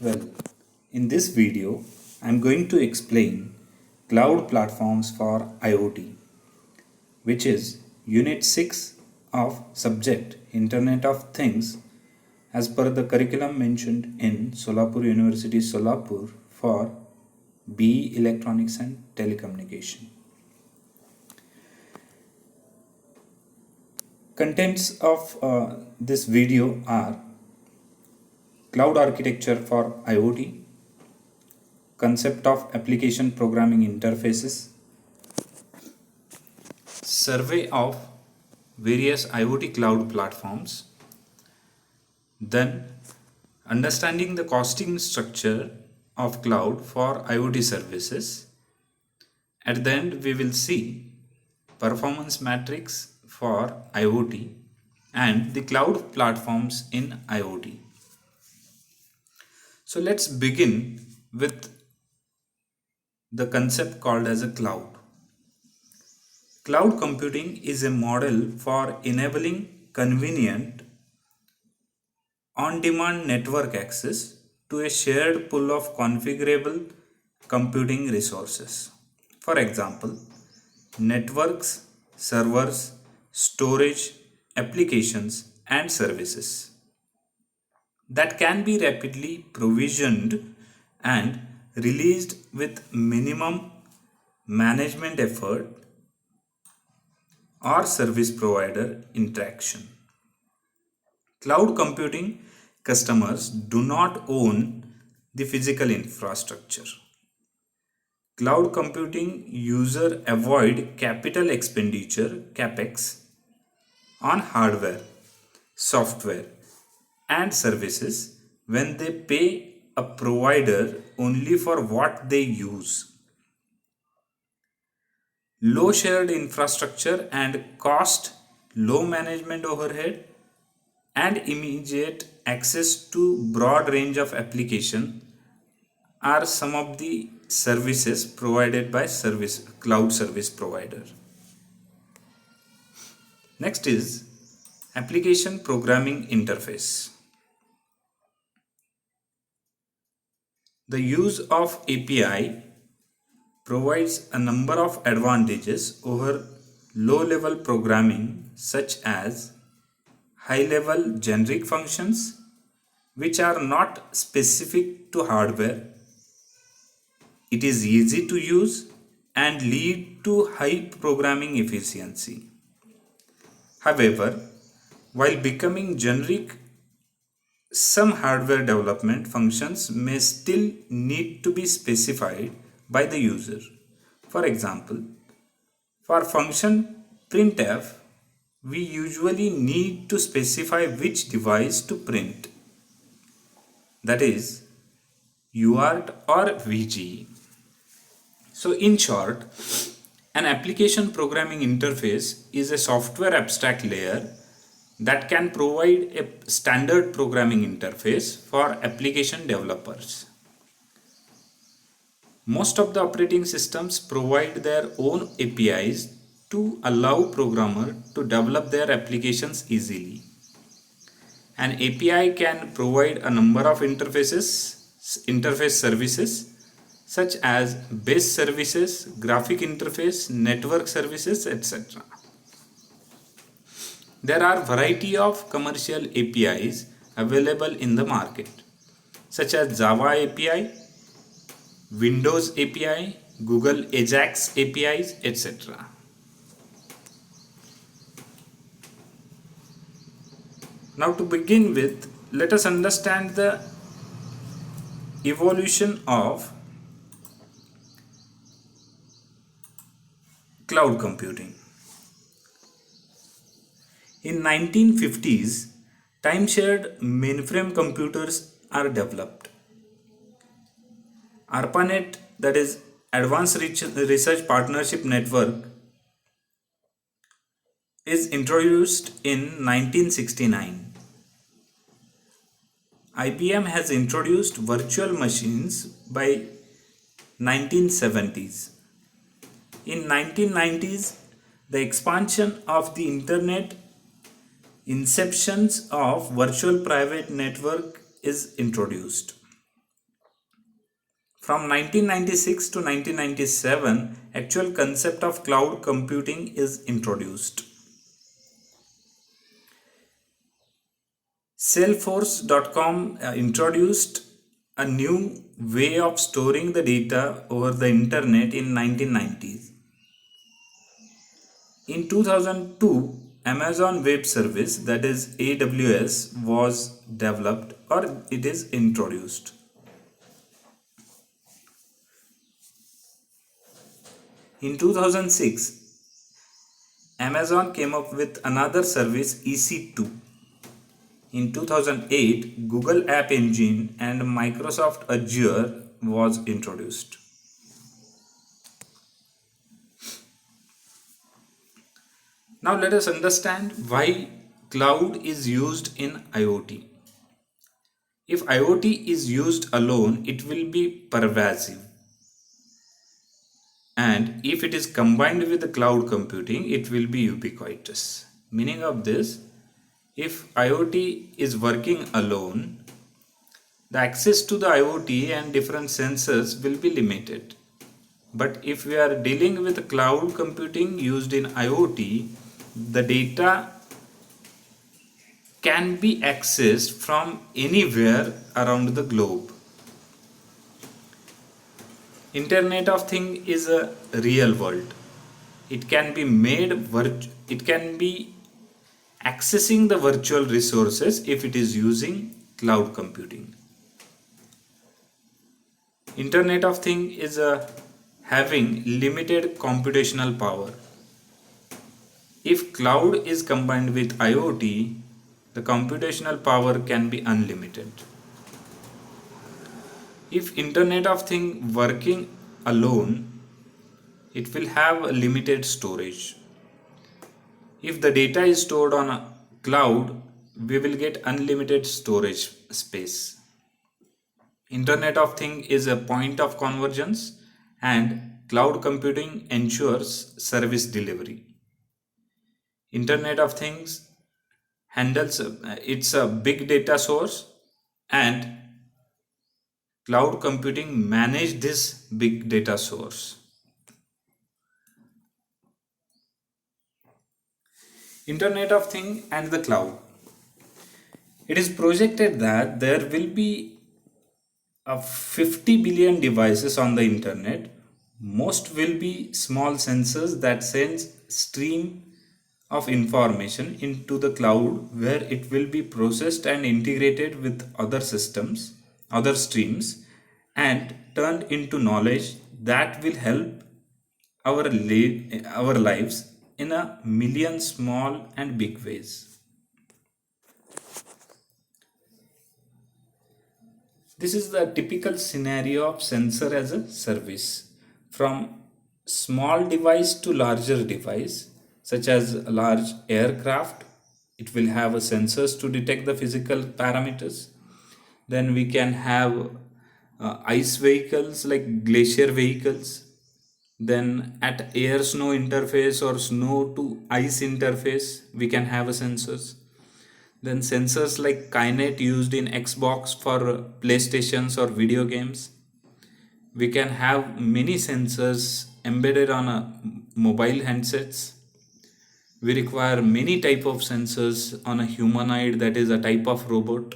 Well, in this video, I'm going to explain cloud platforms for IoT, which is Unit 6 of subject Internet of Things as per the curriculum mentioned in Solapur University, Solapur for BE Electronics and Telecommunication. Contents of this video are cloud architecture for IoT, concept of application programming interfaces, survey of various IoT cloud platforms, then understanding the costing structure of cloud for IoT services. At the end, we will see performance matrix for IoT and the cloud platforms in IoT. So let's begin with the concept called as a cloud. Cloud computing is a model for enabling convenient on-demand network access to a shared pool of configurable computing resources. For example, networks, servers, storage, applications, and services that can be rapidly provisioned and released with minimum management effort or service provider interaction. Cloud computing customers do not own the physical infrastructure. Cloud computing user avoid capital expenditure capex on hardware, software and services when they pay a provider only for what they use. Low shared infrastructure and cost, low management overhead, and immediate access to broad range of application are some of the services provided by cloud service provider. Next is application programming interface. The use of API provides a number of advantages over low-level programming, such as high-level generic functions which are not specific to hardware. It is easy to use and lead to high programming efficiency. However, while becoming generic, some hardware development functions may still need to be specified by the user. For example, for function printf, we usually need to specify which device to print, that is UART or VGE. So in short, an application programming interface is a software abstract layer that can provide a standard programming interface for application developers. Most of the operating systems provide their own APIs to allow programmers to develop their applications easily. An API can provide a number of interface services such as base services, graphic interface, network services, etc. There are variety of commercial APIs available in the market, such as Java API, Windows API, Google Ajax APIs, etc. Now to begin with, let us understand the evolution of cloud computing. In 1950s, time-shared mainframe computers are developed. ARPANET, that is Advanced Research Partnership Network, is introduced in 1969. IBM has introduced virtual machines by 1970s. In 1990s, the expansion of the internet, inceptions of virtual private network is introduced. From 1996 to 1997, actual concept of cloud computing is introduced. Salesforce.com introduced a new way of storing the data over the internet in 1990s. In 2002, Amazon Web Service, that is AWS, was developed or it is introduced. In 2006, Amazon came up with another service EC2. In 2008, Google App Engine and Microsoft Azure was introduced. Now let us understand why cloud is used in IoT. If IoT is used alone, it will be pervasive. And if it is combined with the cloud computing, it will be ubiquitous. Meaning of this, if IoT is working alone, the access to the IoT and different sensors will be limited. But if we are dealing with cloud computing used in IoT, the data can be accessed from anywhere around the globe. Internet of Things is a real world. It can be accessing the virtual resources if it is using cloud computing. Internet of Things is having limited computational power. If cloud is combined with IoT, the computational power can be unlimited. If Internet of Things working alone, it will have a limited storage. If the data is stored on a cloud, we will get unlimited storage space. Internet of Things is a point of convergence and cloud computing ensures service delivery. Internet of Things handles it's a big data source and cloud computing manage this big data source. Internet of Things and the cloud. It is projected that there will be 50 billion devices on the internet. Most will be small sensors that sends stream of information into the cloud where it will be processed and integrated with other systems, other streams, and turned into knowledge that will help our lives in a million small and big ways. This is the typical scenario of sensor as a service. From small device to larger device, such as a large aircraft, it will have a sensors to detect the physical parameters. Then we can have ice vehicles like glacier vehicles. Then at air snow interface or snow to ice interface, we can have a sensors. Then sensors like Kinect used in Xbox for PlayStations or video games. We can have many sensors embedded on a mobile handsets. We require many type of sensors on a humanoid, that is a type of robot.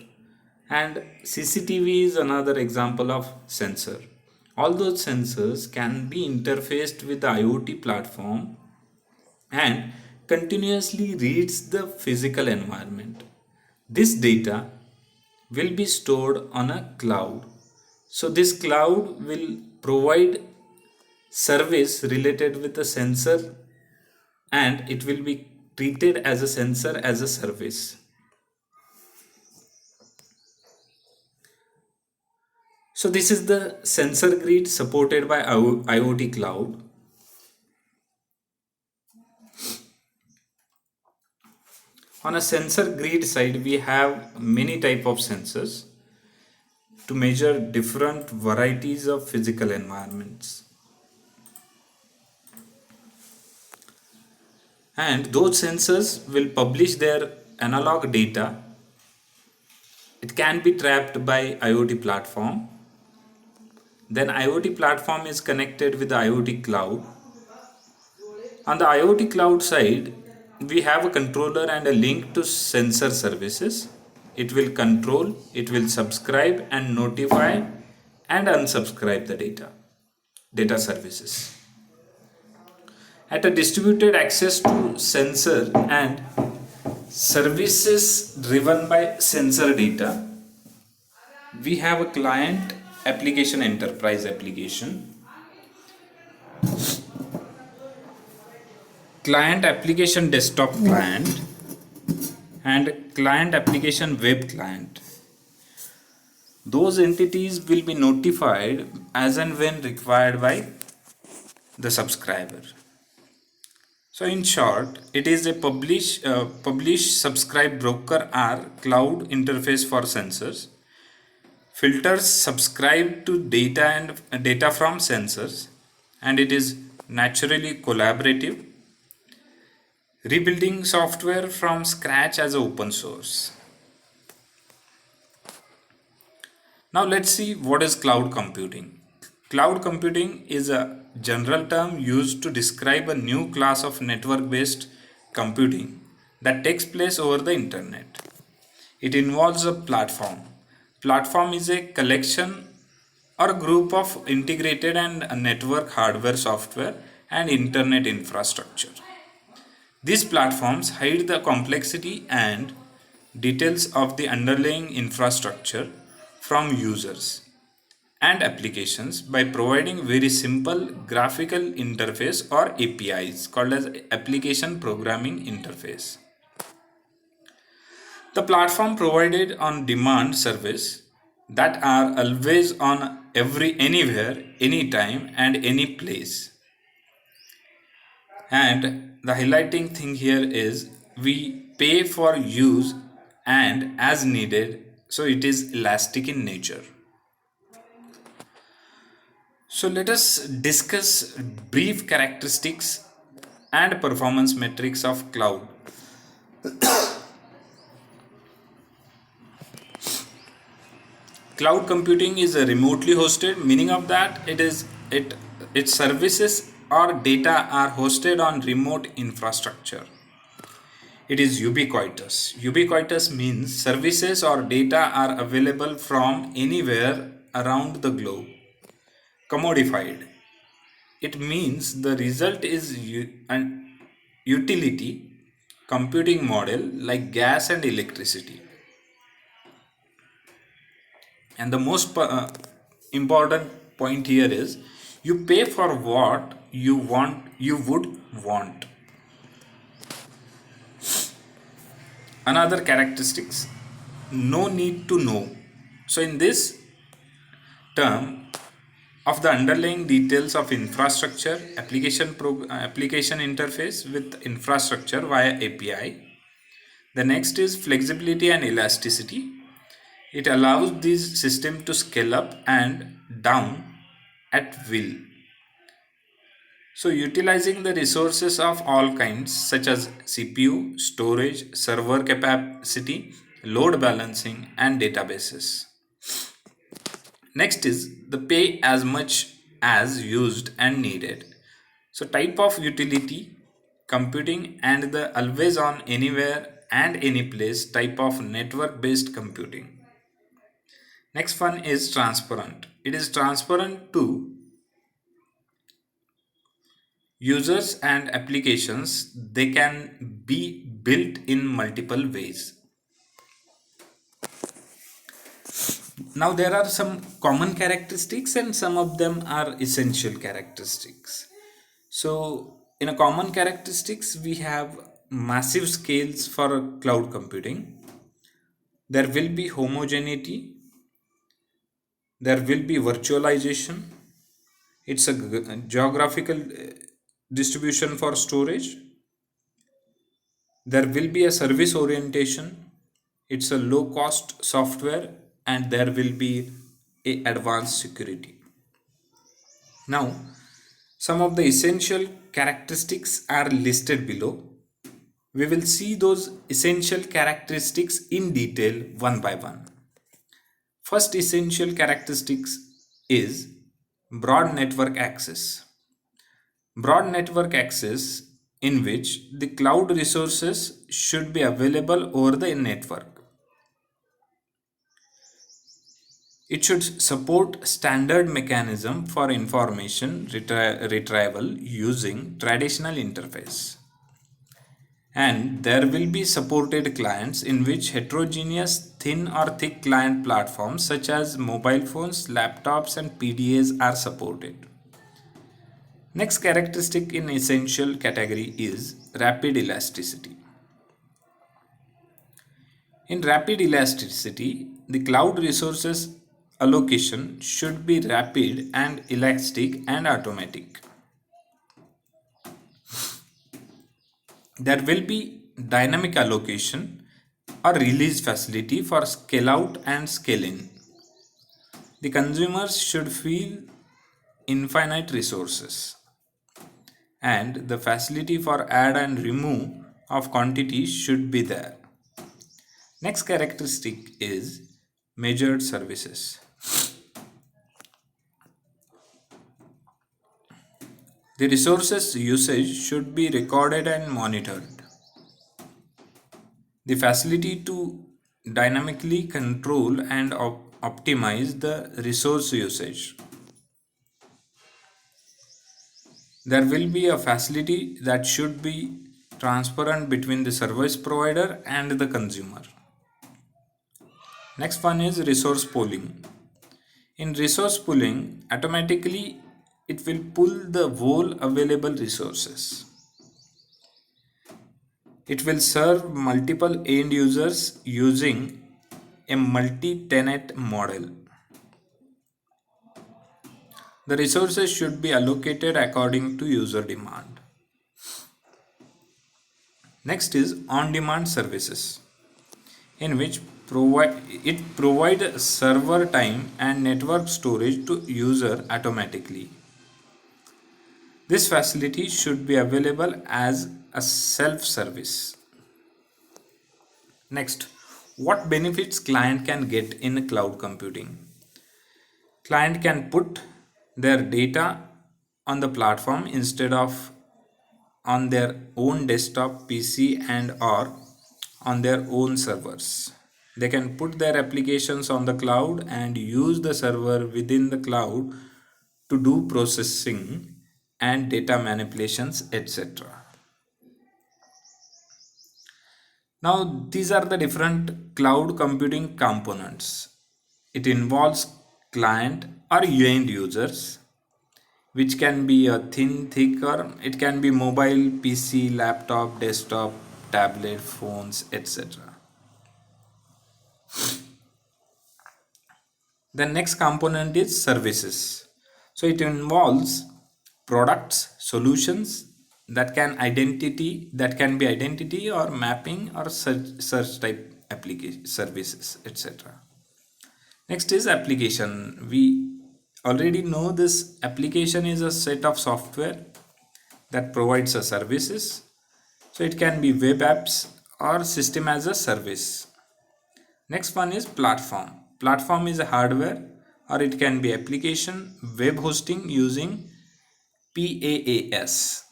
And CCTV is another example of sensor. All those sensors can be interfaced with the IoT platform and continuously reads the physical environment. This data will be stored on a cloud. So this cloud will provide service related with the sensor and it will be treated as a sensor as a service. So this is the sensor grid supported by IoT cloud. On a sensor grid side, we have many type of sensors to measure different varieties of physical environments. And those sensors will publish their analog data. It can be trapped by IoT platform Then IoT platform is connected with the IoT cloud. On the IoT cloud side, we have a controller and a link to sensor services. It will control, it will subscribe and notify and unsubscribe the data services. At a distributed access to sensor and services driven by sensor data, we have a client application, enterprise application, client application desktop client, and client application web client. Those entities will be notified as and when required by the subscriber. So in short, it is a publish subscribe broker or cloud interface for sensors. Filters subscribe to data and data from sensors, and it is naturally collaborative, rebuilding software from scratch as open source. Now let's see what is cloud computing. Cloud computing is a general term used to describe a new class of network-based computing that takes place over the internet. It involves a platform. Platform is a collection or group of integrated and network hardware, software, and internet infrastructure. These platforms hide the complexity and details of the underlying infrastructure from users and applications by providing very simple graphical interface or APIs called as application programming interface. The platform provided on demand service that are always on anywhere, anytime and any place. And the highlighting thing here is we pay for use and as needed, so it is elastic in nature. So let us discuss brief characteristics and performance metrics of cloud. Cloud computing is a remotely hosted, meaning of that its services or data are hosted on remote infrastructure. It is ubiquitous. Ubiquitous means services or data are available from anywhere around the globe. Commodified. It means the result is an utility computing model like gas and electricity. And the most important point here is you pay for what you would want. Another characteristics, no need to know. So in this term of the underlying details of infrastructure, application interface with infrastructure via API. The next is flexibility and elasticity. It allows this system to scale up and down at will. So utilizing the resources of all kinds such as CPU, storage, server capacity, load balancing and databases. Next is the pay as much as used and needed. So type of utility, computing, and the always on anywhere and any place type of network based computing. Next one is transparent. It is transparent to users and applications. They can be built in multiple ways. Now there are some common characteristics and some of them are essential characteristics. So in a common characteristics we have massive scales for cloud computing. There will be homogeneity. There will be virtualization. It's a geographical distribution for storage. There will be a service orientation. It's a low cost software and there will be a advanced security. Now some of the essential characteristics are listed below. We will see those essential characteristics in detail one by one. First essential characteristics is Broad network access. Broad network access in which the cloud resources should be available over the network. It should support standard mechanism for information retrieval using traditional interface. And there will be supported clients in which heterogeneous thin or thick client platforms such as mobile phones, laptops and PDAs are supported. Next characteristic in essential category is rapid elasticity. In rapid elasticity, the cloud resources allocation should be rapid and elastic and automatic. There will be dynamic allocation or release facility for scale out and scale in. The consumers should feel infinite resources, and the facility for add and remove of quantities should be there. Next characteristic is measured services. The resources usage should be recorded and monitored. The facility to dynamically control and optimize the resource usage. There will be a facility that should be transparent between the service provider and the consumer. Next one is resource pooling. In resource pooling, automatically it will pull the whole available resources. It will serve multiple end users using a multi-tenant model. The resources should be allocated according to user demand. Next is on-demand services, in which it provides server time and network storage to user automatically. This facility should be available as a self-service. Next, what benefits client can get in cloud computing? Client can put their data on the platform instead of on their own desktop PC and or on their own servers. They can put their applications on the cloud and use the server within the cloud to do processing and data manipulations, etc. Now, these are the different cloud computing components. It involves client or end users, which can be a thin, thick, or it can be mobile, PC, laptop, desktop, tablet, phones, etc. The next component is services. So it involves products, solutions that can be identity or mapping or search type application services, etc. Next is application. We already know this application is a set of software that provides a services. So it can be web apps or system as a service. Next one is platform. Platform is a hardware or it can be application web hosting using PaaS.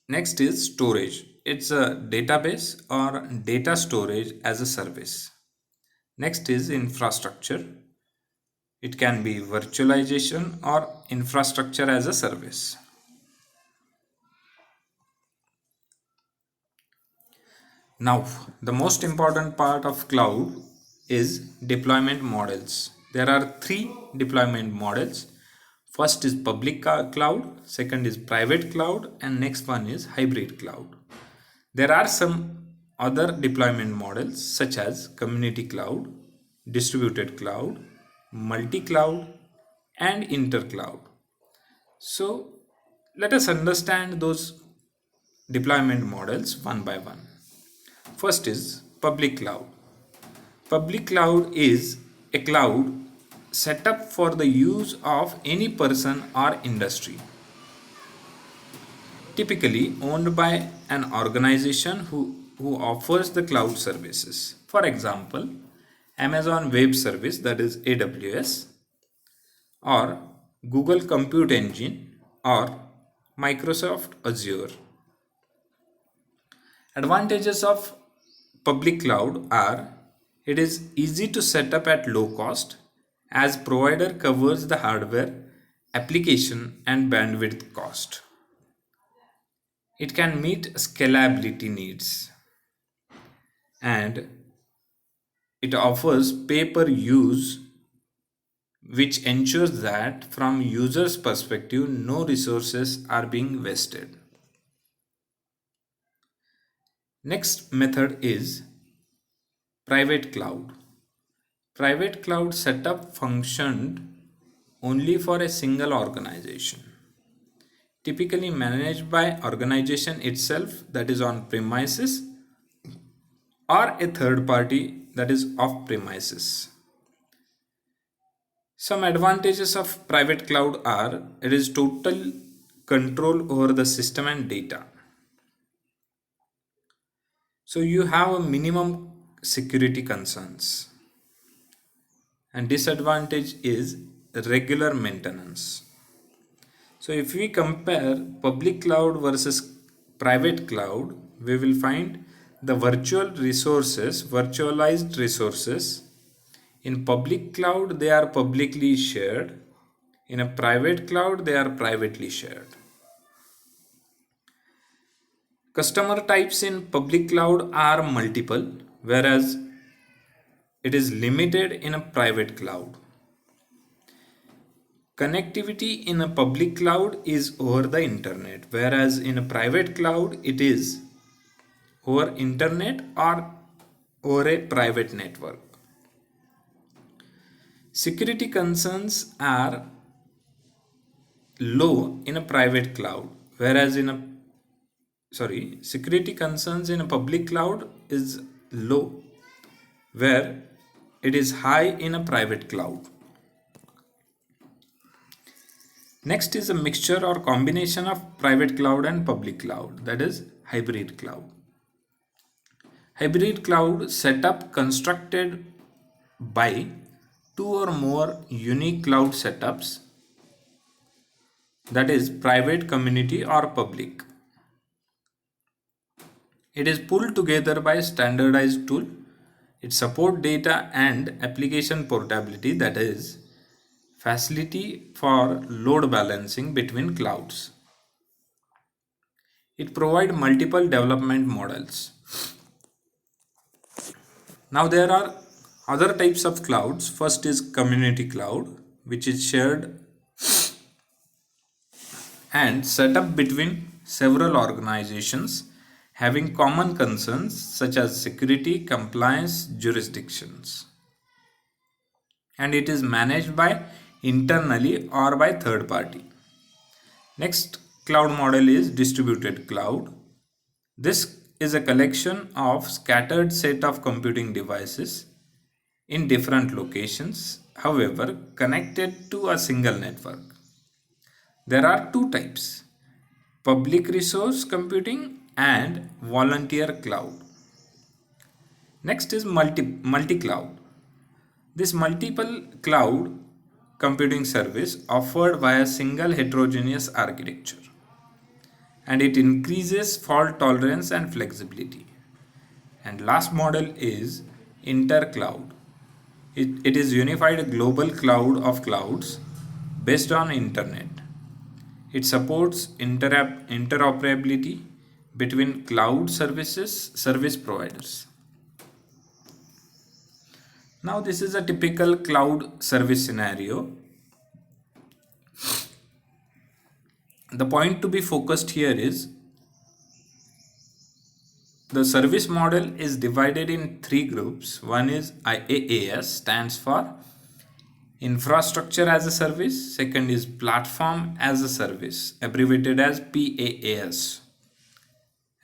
Next is storage. It's a database or data storage as a service. Next is infrastructure. It can be virtualization or infrastructure as a service. Now, the most important part of cloud is deployment models. There are three deployment models. First is public cloud, second is private cloud, and next one is hybrid cloud. There are some other deployment models such as community cloud, distributed cloud, multi-cloud, and inter-cloud. So let us understand those deployment models one by one. First is public cloud. Public cloud is a cloud set up for the use of any person or industry, typically owned by an organization who offers the cloud services. For example, Amazon Web Service, that is AWS, or Google Compute Engine or Microsoft Azure. Advantages of public cloud are: it is easy to set up at low cost as provider covers the hardware, application and bandwidth cost. It can meet scalability needs, and it offers pay per use, which ensures that from users perspective no resources are being wasted. Next method is private cloud. Private cloud setup functioned only for a single organization, typically managed by organization itself, that is on premises, or a third party, that is off premises. Some advantages of private cloud are: it is total control over the system and data. So you have a minimum security concerns. And disadvantage is regular maintenance. So if we compare public cloud versus private cloud, we will find the virtualized resources. In public cloud, they are publicly shared. In a private cloud, they are privately shared. Customer types in public cloud are multiple, whereas it is limited in a private cloud. Connectivity in a public cloud is over the internet, whereas in a private cloud it is over internet or over a private network. Security concerns are low in a private cloud, whereas security concerns in a public cloud is low, where it is high in a private cloud. Next is a mixture or combination of private cloud and public cloud, that is hybrid cloud. Hybrid cloud setup constructed by two or more unique cloud setups, that is private, community or public. It is pulled together by standardized tool. It supports data and application portability, that is facility for load balancing between clouds. It provides multiple development models. Now there are other types of clouds. First is community cloud, which is shared and set up between several organizations having common concerns such as security, compliance, jurisdictions. And it is managed by internally or by third party. Next cloud model is distributed cloud. This is a collection of scattered set of computing devices in different locations, however connected to a single network. There are two types: public resource computing and volunteer cloud. Next is multi-cloud. This multiple cloud computing service offered via single heterogeneous architecture, and it increases fault tolerance and flexibility. And last model is intercloud. It is unified global cloud of clouds based on internet. It supports interoperability between cloud service providers. Now this is a typical cloud service scenario. The point to be focused here is the service model is divided in three groups. One is IaaS, stands for Infrastructure as a Service. Second is Platform as a Service, abbreviated as PaaS.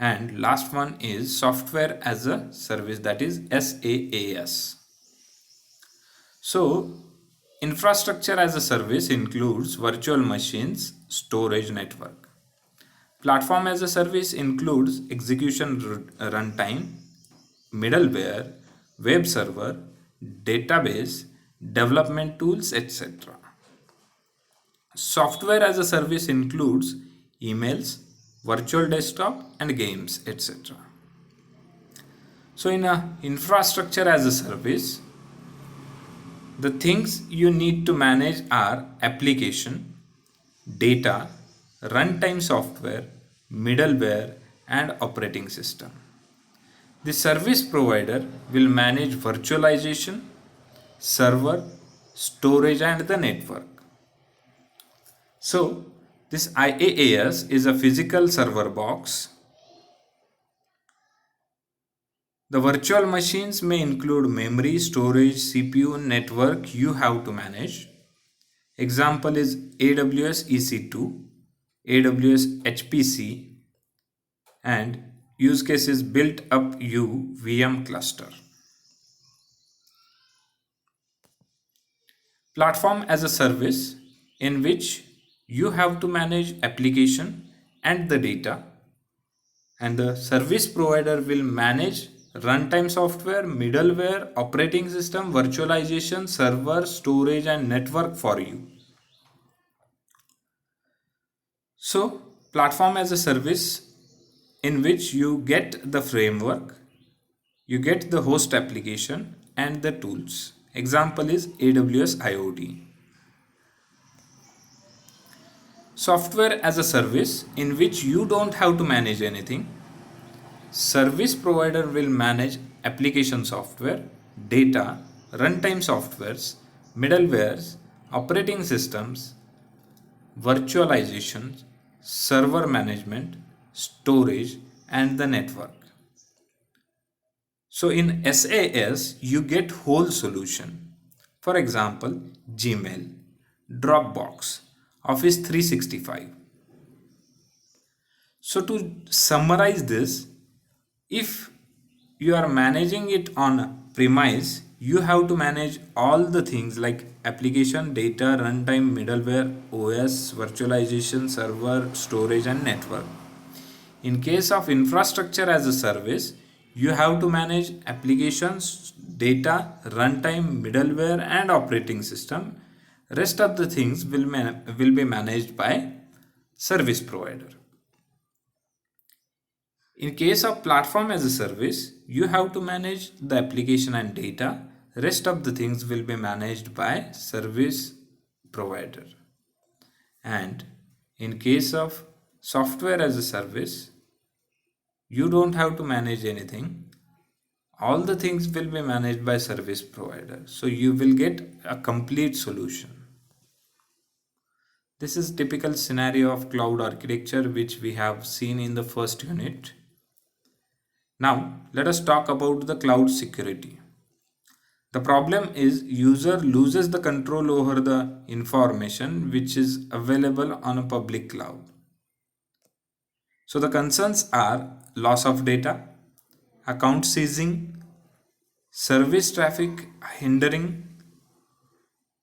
And last one is Software as a Service, that is SaaS. So, infrastructure as a service includes virtual machines, storage network. Platform as a service includes execution runtime, middleware, web server, database, development tools, etc. Software as a service includes emails, virtual desktop, and games, etc. So, in a infrastructure as a service, the things you need to manage are application, data, runtime software, middleware, and operating system. The service provider will manage virtualization, server, storage, and the network. So, this IaaS is a physical server box. The virtual machines may include memory, storage, CPU, network you have to manage. Example is AWS EC2, AWS HPC, and use cases built up VM cluster. Platform as a service in which you have to manage application and the data, and the service provider will manage runtime software, middleware, operating system, virtualization, server, storage, and network for you. So, platform as a service in which you get the framework, you get the host application and the tools. Example is AWS IoT. Software as a service in which you don't have to manage anything. Service provider will manage application software, data, runtime softwares, middlewares, operating systems, virtualization, server management, storage, and the network. So in SaaS, you get whole solution. For example, Gmail, Dropbox, Office 365. So to summarize this, if you are managing it on premise, you have to manage all the things like application, data, runtime, middleware, OS, virtualization, server, storage, and network. In case of infrastructure as a service, you have to manage applications, data, runtime, middleware, and operating system. Rest of the things will be managed by service provider. In case of platform as a service, you have to manage the application and data. Rest of the things will be managed by service provider. And in case of software as a service, you don't have to manage anything. All the things will be managed by service provider. So you will get a complete solution. This is typical scenario of cloud architecture which we have seen in the first unit. Now let us talk about the cloud security. The problem is user loses the control over the information which is available on a public cloud. So the concerns are loss of data, account seizing, service traffic hindering,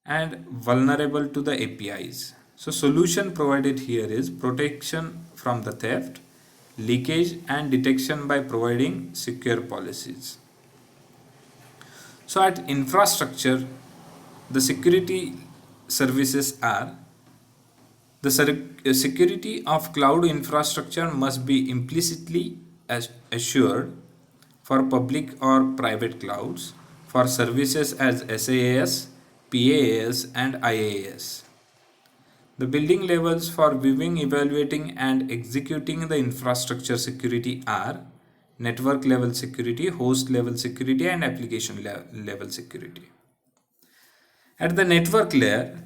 and vulnerable to the APIs. So solution provided here is protection from the theft, leakage, and detection by providing secure policies. So at infrastructure, the security services are the security of cloud infrastructure must be implicitly assured for public or private clouds, for services as SaaS, PaaS, and IaaS. The building levels for viewing, evaluating, and executing the infrastructure security are network level security, host level security, and application level security. At the network layer,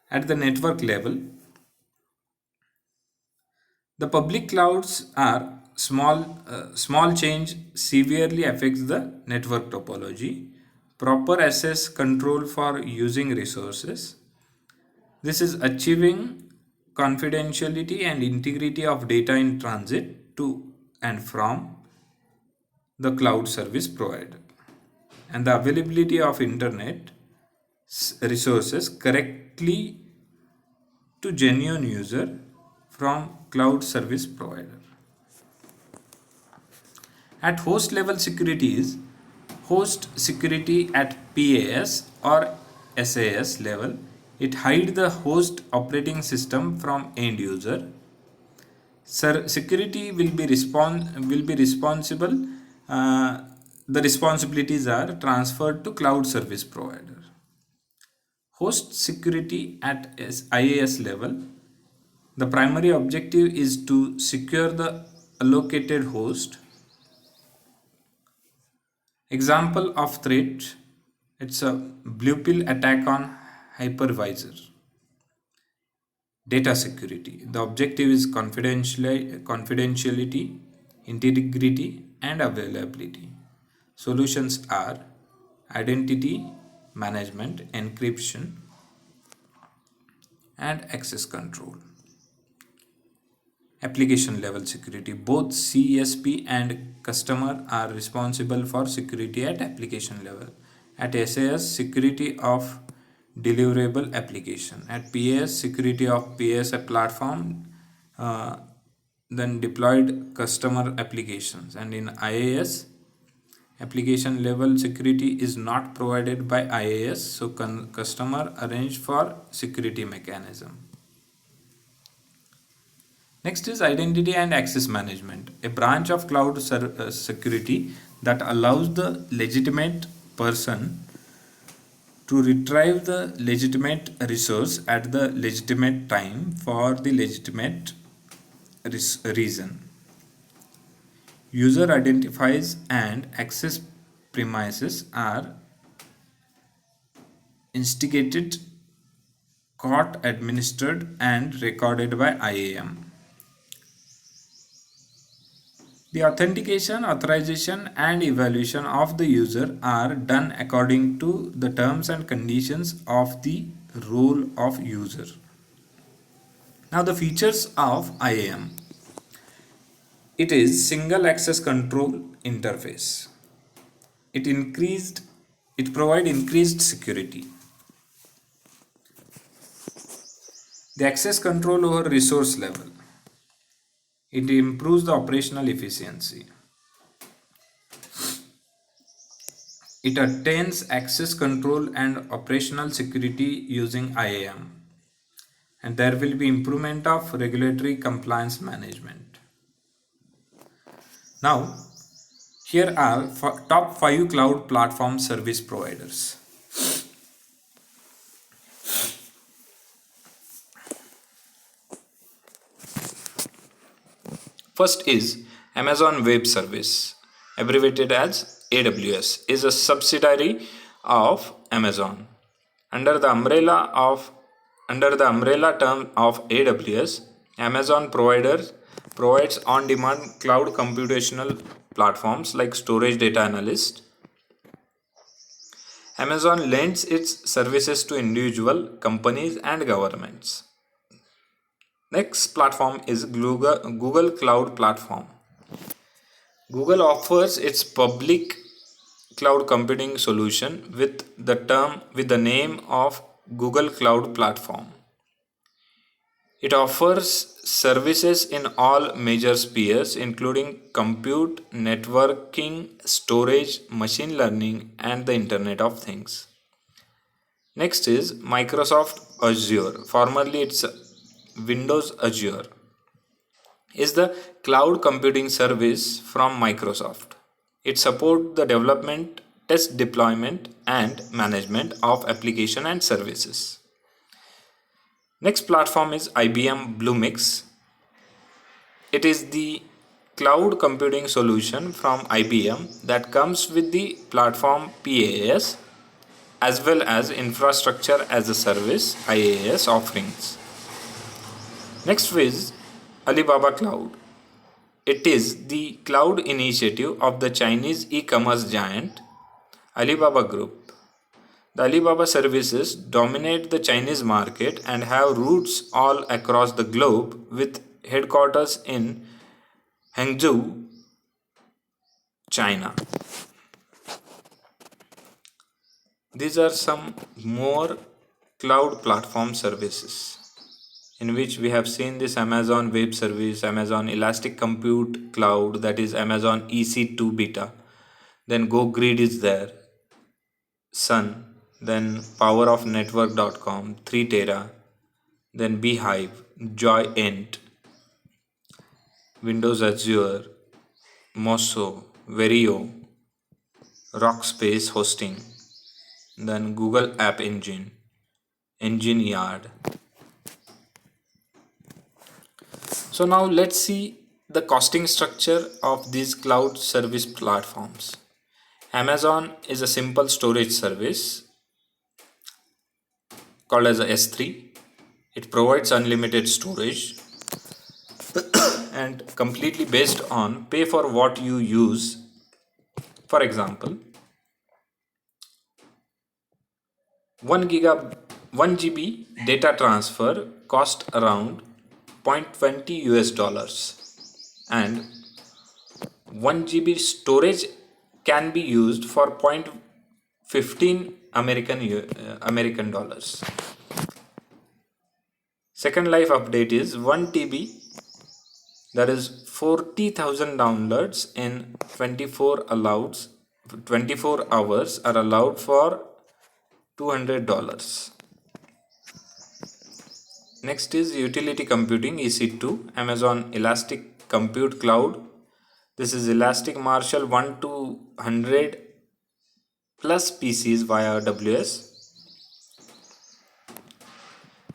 at the network level, the public clouds are small change severely affects the network topology. Proper access control for using resources. This is achieving confidentiality and integrity of data in transit to and from the cloud service provider, and the availability of internet resources correctly to genuine user from cloud service provider. At host level security is host security at PaaS or SaaS level It hides the host operating system from end user. Security will be responsible. Uh, the responsibilities are transferred to cloud service provider. Host security at IaaS level. The primary objective is to secure the allocated host. Example of threat, it's a blue pill attack on hypervisor. Data security. The objective is confidentiality, integrity, and availability. Solutions are identity management, encryption, and access control. Application level security. Both CSP and customer are responsible for security at application level. At SAS, security of deliverable application. At PAS, security of PAS platform, uh, then deployed customer applications. And in IaaS, application level security is not provided by IaaS, so customer arrange for security mechanism. Next is identity and access management, a branch of cloud security that allows the legitimate person to retrieve the legitimate resource at the legitimate time for the legitimate reason. User identifies and access premises are instigated, caught, administered, and recorded by IAM. The authentication, authorization, and evaluation of the user are done according to the terms and conditions of the role of user. Now the features of IAM. It is single access control interface. It provide increased security. The access control over resource level. It improves the operational efficiency. It attains access control and operational security using IAM. And there will be improvement of regulatory compliance management. Now, here are top 5 cloud platform service providers. First is Amazon Web Service, abbreviated as AWS, is a subsidiary of Amazon. Under the umbrella term of AWS, Amazon provides on-demand cloud computational platforms like storage data analyst. Amazon lends its services to individual companies and governments. Next platform is Google Cloud Platform. Google offers its public cloud computing solution with the name of Google Cloud Platform. It offers services in all major spheres including compute, networking, storage, machine learning, and the Internet of Things. Next is Microsoft Azure, formerly it's Windows Azure, is the cloud computing service from Microsoft. It supports the development, test deployment, and management of application and services. Next platform is IBM Bluemix. It is the cloud computing solution from IBM that comes with the platform PaaS as well as infrastructure as a service IaaS offerings. Next is Alibaba Cloud. It is the cloud initiative of the Chinese e-commerce giant Alibaba Group. The Alibaba services dominate the Chinese market and have roots all across the globe with headquarters in Hangzhou, China. These are some more cloud platform services in which we have seen this Amazon Web Service, Amazon Elastic Compute Cloud, that is Amazon EC2 Beta. Then GoGrid is there, Sun. then powerofnetwork.com 3 tera, then Beehive, Joyent, Windows Azure, Mosso, Verio, Rockspace Hosting, then Google App Engine, Engine Yard. So now let's see the costing structure of these cloud service platforms. Amazon is a simple storage service called as a S3. It provides unlimited storage and completely based on pay for what you use. For example, 1 GB data transfer cost around 0.20 US dollars and 1 GB storage can be used for 0.15 American dollars. Second life update is 1 TB, that is 40,000 downloads in 24 hours are allowed for $200. Next is utility computing EC2, Amazon Elastic Compute Cloud. This is Elastic Marshall 1 to 100 plus PCs via AWS.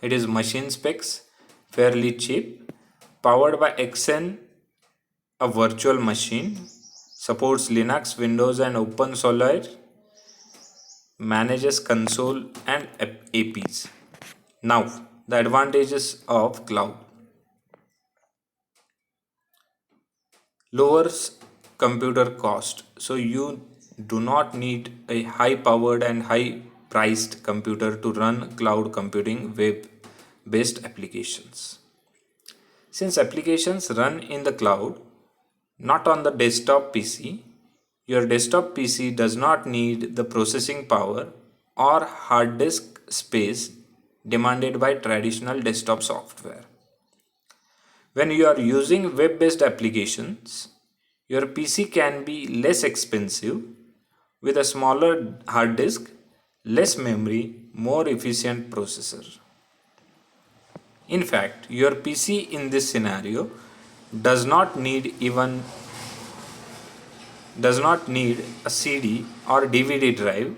It is machine specs, fairly cheap, powered by XN, a virtual machine, supports Linux, Windows and OpenSolid, manages console and APs. Now, the advantages of cloud. Lowers computer cost. So you do not need a high powered and high priced computer to run cloud computing web based applications. Since applications run in the cloud, not on the desktop PC, your desktop PC does not need the processing power or hard disk space demanded by traditional desktop software. When you are using web-based applications, your PC can be less expensive with a smaller hard disk, less memory, more efficient processor. In fact, your PC in this scenario does not need a CD or DVD drive,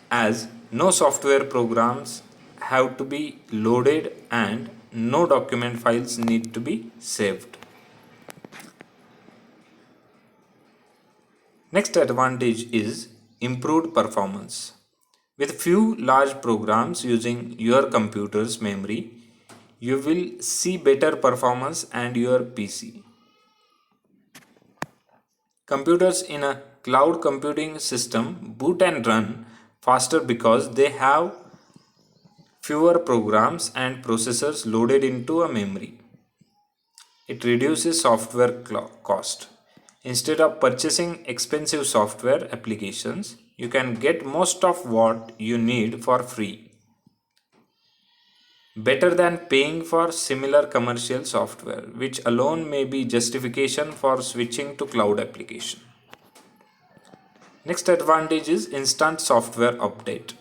as no software programs have to be loaded and no document files need to be saved. Next advantage is improved performance. With few large programs using your computer's memory, you will see better performance and your PC. Computers in a cloud computing system boot and run faster because they have fewer programs and processors loaded into a memory. It reduces software cost. Instead of purchasing expensive software applications, you can get most of what you need for free. Better than paying for similar commercial software, which alone may be justification for switching to cloud application. Next advantage is instant software update.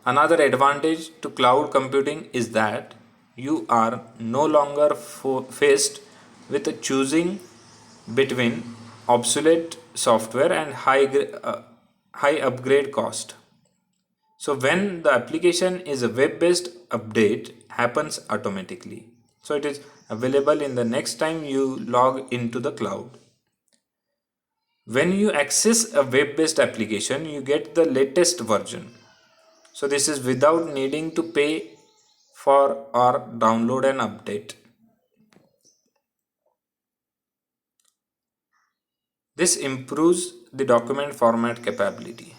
Another advantage to cloud computing is that you are no longer faced with choosing between obsolete software and high upgrade cost. So when the application is a web-based update happens automatically. So it is available in the next time you log into the cloud. When you access a web-based application, you get the latest version. So this is without needing to pay for or download an update. This improves the document format capability.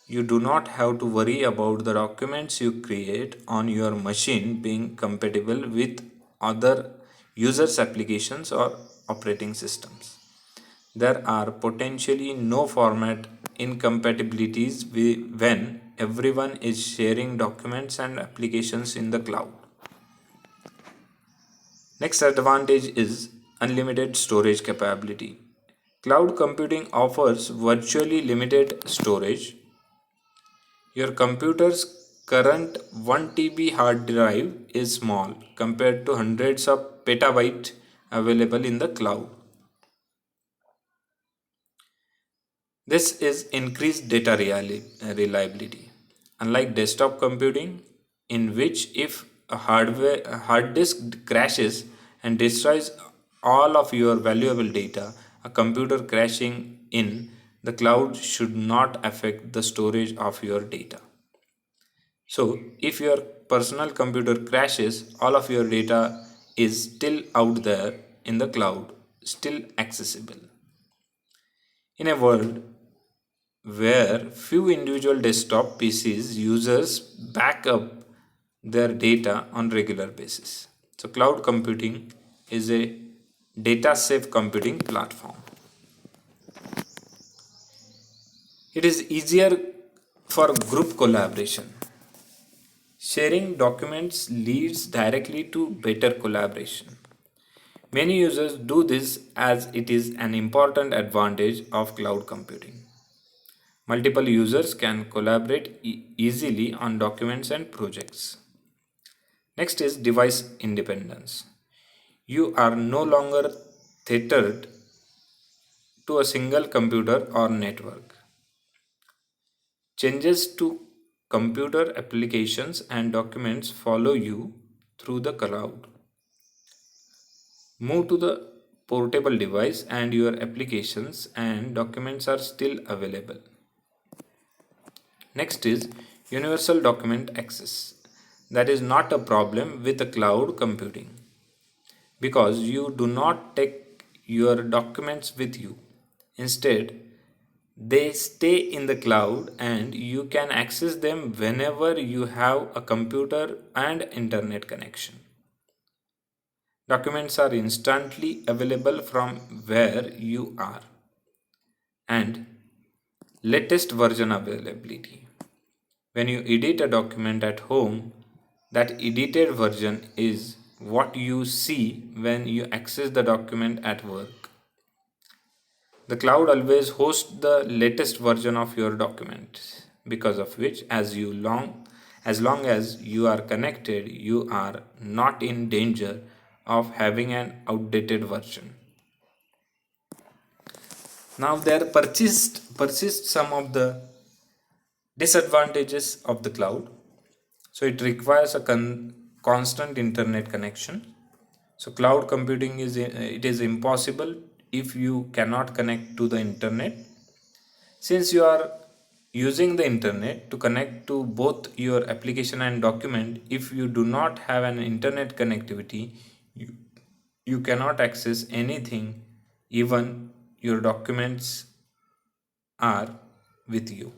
You do not have to worry about the documents you create on your machine being compatible with other users' applications or operating systems. There are potentially no format incompatibilities when everyone is sharing documents and applications in the cloud. Next advantage is unlimited storage capability. Cloud computing offers virtually limited storage. Your computer's current 1 TB hard drive is small compared to hundreds of petabytes available in the cloud. This is increased data reliability. Unlike desktop computing, in which if a hard disk crashes and destroys all of your valuable data, a computer crashing in the cloud should not affect the storage of your data. So, if your personal computer crashes, all of your data is still out there in the cloud, still accessible. In a world where few individual desktop PCs users back up their data on regular basis. So cloud computing is a data safe computing platform. It is easier for group collaboration. Sharing documents leads directly to better collaboration. Many users do this as it is an important advantage of cloud computing. Multiple users can collaborate easily on documents and projects. Next is device independence. You are no longer tethered to a single computer or network. Changes to computer applications and documents follow you through the cloud. Move to the portable device and your applications and documents are still available. Next is universal document access. That is not a problem with the cloud computing because you do not take your documents with you. Instead, they stay in the cloud and you can access them whenever you have a computer and internet connection. Documents are instantly available from where you are. And latest version availability. When you edit a document at home, that edited version is what you see when you access the document at work. The cloud always hosts the latest version of your document, because of which as long as you are connected, you are not in danger of having an outdated version. Now there persist some of the disadvantages of the cloud. So it requires a constant internet connection. So cloud computing is impossible if you cannot connect to the internet. Since you are using the internet to connect to both your application and document, if you do not have an internet connectivity, you, you cannot access anything, even your documents are with you.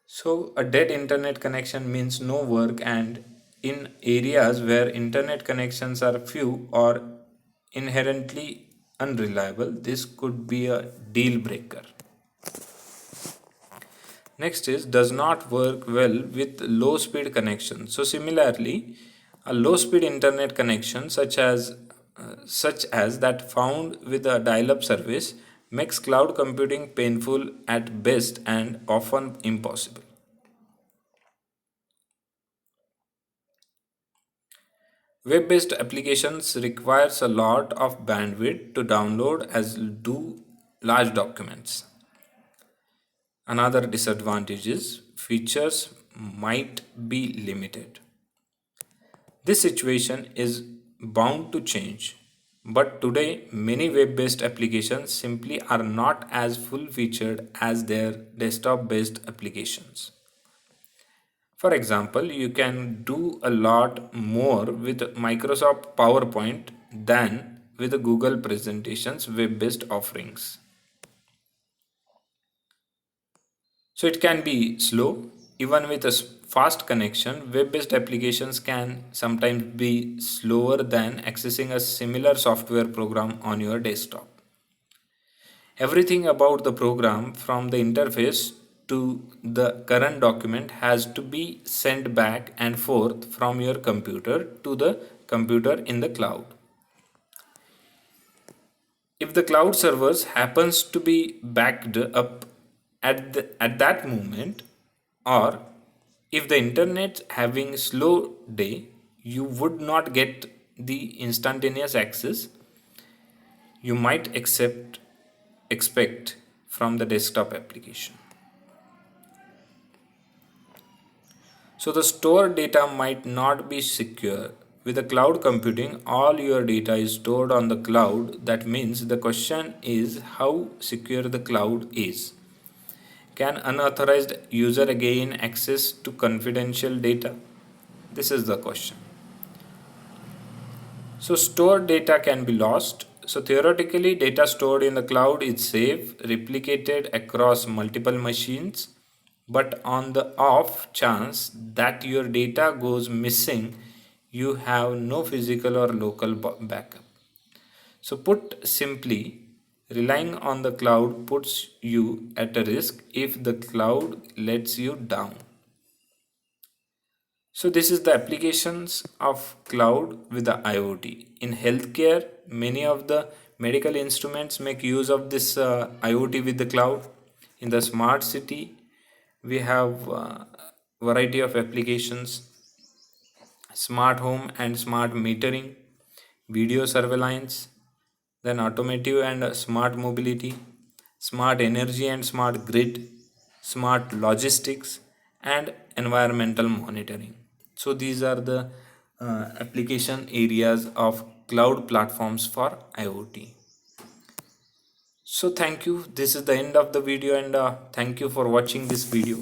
So, a dead internet connection means no work, and in areas where internet connections are few or inherently unreliable, this could be a deal breaker. Next is does not work well with low speed connection. So, similarly, a low speed internet connection such as that found with a dial up service makes cloud computing painful at best and often impossible. Web-based applications requires a lot of bandwidth to download as do large documents. Another disadvantage is features might be limited. This situation is bound to change, but today many web-based applications simply are not as full-featured as their desktop-based applications. For example, you can do a lot more with Microsoft PowerPoint than with the Google Presentations web based offerings. So it can be slow. Even with a fast connection, web based applications can sometimes be slower than accessing a similar software program on your desktop. Everything about the program, from the interface to the current document, has to be sent back and forth from your computer to the computer in the cloud. If the cloud servers happens to be backed up at that moment, Or if the internet having slow day, you would not get the instantaneous access you might expect from the desktop application. So the stored data might not be secure. With the cloud computing, all your data is stored on the cloud. That means the question is how secure the cloud is. Can unauthorized user gain access to confidential data? This is the question. So stored data can be lost. So theoretically, data stored in the cloud is safe, replicated across multiple machines. But on the off chance that your data goes missing, you have no physical or local backup. So put simply, relying on the cloud puts you at a risk if the cloud lets you down. So this is the applications of cloud with the IoT. In healthcare, many of the medical instruments make use of this IoT with the cloud. In the smart city, we have variety of applications: smart home and smart metering, video surveillance, then automotive and smart mobility, smart energy and smart grid, smart logistics, and environmental monitoring. So these are the application areas of cloud platforms for IoT. So thank you. This is the end of the video, and thank you for watching this video.